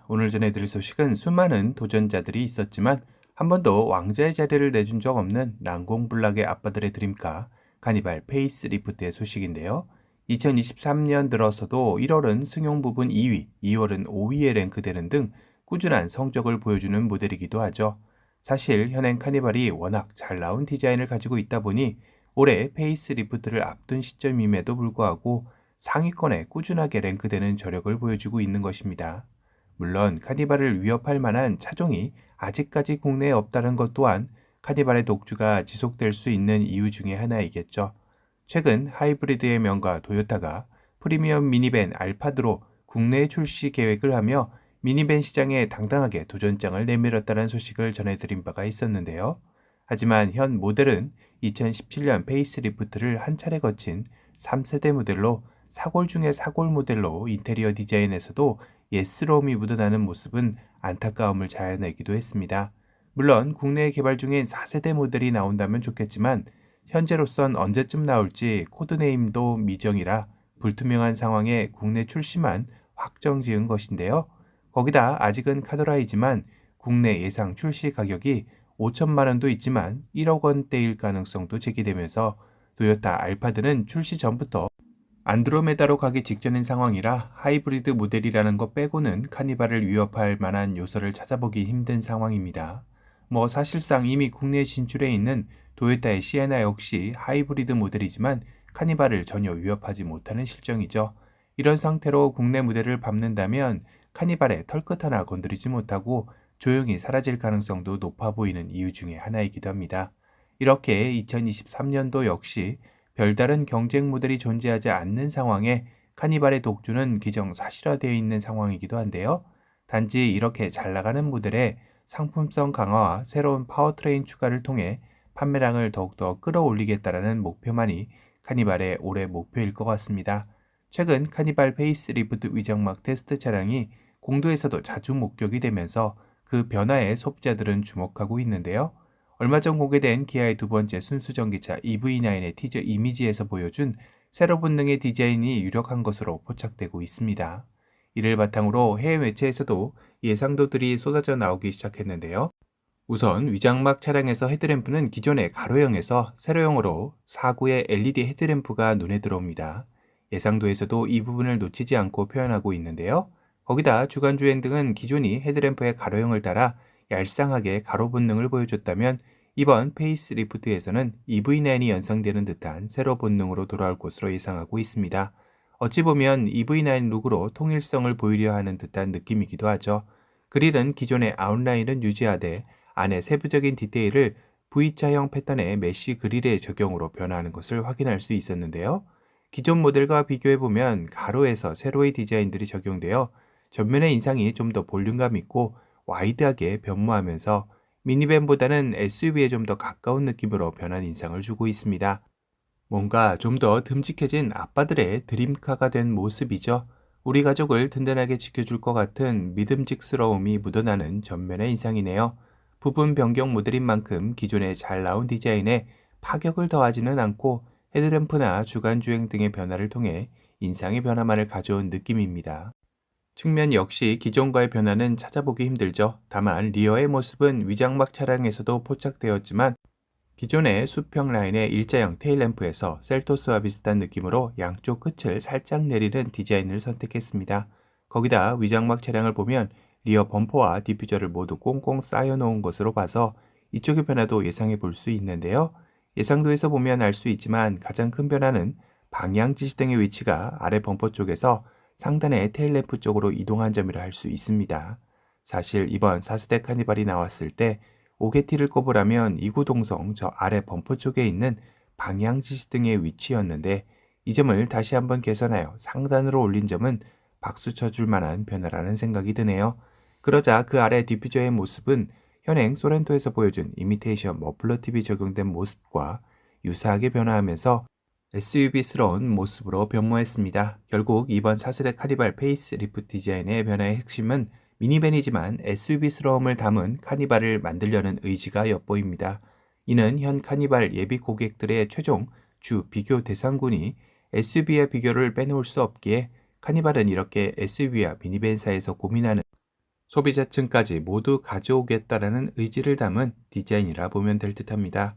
오늘 전해드릴 소식은 수많은 도전자들이 있었지만 한 번도 왕자의 자리를 내준 적 없는 난공불락의 아빠들의 드림카 카니발 페이스리프트의 소식인데요. 2023년 들어서도 1월은 승용 부분 2위, 2월은 5위에 랭크되는 등 꾸준한 성적을 보여주는 모델이기도 하죠. 사실 현행 카니발이 워낙 잘 나온 디자인을 가지고 있다 보니 올해 페이스리프트를 앞둔 시점임에도 불구하고 상위권에 꾸준하게 랭크되는 저력을 보여주고 있는 것입니다. 물론 카니발을 위협할 만한 차종이 아직까지 국내에 없다는 것 또한 카니발의 독주가 지속될 수 있는 이유 중에 하나이겠죠. 최근 하이브리드의 명가 도요타가 프리미엄 미니밴 알파드로 국내 출시 계획을 하며 미니밴 시장에 당당하게 도전장을 내밀었다는 소식을 전해드린 바가 있었는데요. 하지만 현 모델은 2017년 페이스리프트를 한 차례 거친 3세대 모델로 사골 중에 사골 모델로 인테리어 디자인에서도 예스러움이 묻어나는 모습은 안타까움을 자아내기도 했습니다. 물론 국내에 개발 중인 4세대 모델이 나온다면 좋겠지만 현재로선 언제쯤 나올지 코드네임도 미정이라 불투명한 상황에 국내 출시만 확정 지은 것인데요. 거기다 아직은 카더라이지만 국내 예상 출시 가격이 5천만 원도 있지만 1억 원대일 가능성도 제기되면서 도요타 알파드는 출시 전부터 안드로메다로 가기 직전인 상황이라 하이브리드 모델이라는 것 빼고는 카니발을 위협할 만한 요소를 찾아보기 힘든 상황입니다. 사실상 이미 국내에 진출해 있는 도요타의 시에나 역시 하이브리드 모델이지만 카니발을 전혀 위협하지 못하는 실정이죠. 이런 상태로 국내 무대를 밟는다면 카니발의 털끝 하나 건드리지 못하고 조용히 사라질 가능성도 높아 보이는 이유 중에 하나이기도 합니다. 이렇게 2023년도 역시 별다른 경쟁 모델이 존재하지 않는 상황에 카니발의 독주는 기정사실화되어 있는 상황이기도 한데요. 단지 이렇게 잘 나가는 모델에 상품성 강화와 새로운 파워트레인 추가를 통해 판매량을 더욱더 끌어올리겠다라는 목표만이 카니발의 올해 목표일 것 같습니다. 최근 카니발 페이스리프트 위장막 테스트 차량이 공도에서도 자주 목격이 되면서 그 변화에 소비자들은 주목하고 있는데요. 얼마 전 공개된 기아의 두 번째 순수전기차 EV9의 티저 이미지에서 보여준 세로 본능의 디자인이 유력한 것으로 포착되고 있습니다. 이를 바탕으로 해외 매체에서도 예상도들이 쏟아져 나오기 시작했는데요. 우선 위장막 차량에서 헤드램프는 기존의 가로형에서 세로형으로 4구의 LED 헤드램프가 눈에 들어옵니다. 예상도에서도 이 부분을 놓치지 않고 표현하고 있는데요. 거기다 주간주행 등은 기존이 헤드램프의 가로형을 따라 얄쌍하게 가로 본능을 보여줬다면 이번 페이스리프트에서는 EV9이 연상되는 듯한 세로 본능으로 돌아올 것으로 예상하고 있습니다. 어찌 보면 EV9 룩으로 통일성을 보이려 하는 듯한 느낌이기도 하죠. 그릴은 기존의 아웃라인은 유지하되 안에 세부적인 디테일을 V자형 패턴의 메쉬 그릴의 적용으로 변화하는 것을 확인할 수 있었는데요. 기존 모델과 비교해보면 가로에서 세로의 디자인들이 적용되어 전면의 인상이 좀 더 볼륨감 있고 와이드하게 변모하면서 미니밴보다는 SUV에 좀 더 가까운 느낌으로 변한 인상을 주고 있습니다. 뭔가 좀 더 듬직해진 아빠들의 드림카가 된 모습이죠. 우리 가족을 든든하게 지켜줄 것 같은 믿음직스러움이 묻어나는 전면의 인상이네요. 부분 변경 모델인 만큼 기존에 잘 나온 디자인에 파격을 더하지는 않고 헤드램프나 주간주행 등의 변화를 통해 인상의 변화만을 가져온 느낌입니다. 측면 역시 기존과의 변화는 찾아보기 힘들죠. 다만 리어의 모습은 위장막 차량에서도 포착되었지만 기존의 수평 라인의 일자형 테일램프에서 셀토스와 비슷한 느낌으로 양쪽 끝을 살짝 내리는 디자인을 선택했습니다. 거기다 위장막 차량을 보면 리어 범퍼와 디퓨저를 모두 꽁꽁 쌓여놓은 것으로 봐서 이쪽의 변화도 예상해 볼 수 있는데요. 예상도에서 보면 알 수 있지만 가장 큰 변화는 방향 지시등의 위치가 아래 범퍼 쪽에서 상단의 테일램프 쪽으로 이동한 점이라 할 수 있습니다. 사실 이번 4세대 카니발이 나왔을 때 오게티를 꼽으라면 이구동성 저 아래 범퍼 쪽에 있는 방향 지시등의 위치였는데 이 점을 다시 한번 개선하여 상단으로 올린 점은 박수 쳐줄 만한 변화라는 생각이 드네요. 그러자 그 아래 디퓨저의 모습은 현행 소렌토에서 보여준 이미테이션 머플러 팁이 적용된 모습과 유사하게 변화하면서 SUV스러운 모습으로 변모했습니다. 결국 이번 4세대 카니발 페이스 리프트 디자인의 변화의 핵심은 미니밴이지만 SUV스러움을 담은 카니발을 만들려는 의지가 엿보입니다. 이는 현 카니발 예비 고객들의 최종 주 비교 대상군이 SUV와 비교를 빼놓을 수 없기에 카니발은 이렇게 SUV와 미니밴 사이에서 고민하는 소비자층까지 모두 가져오겠다라는 의지를 담은 디자인이라 보면 될 듯합니다.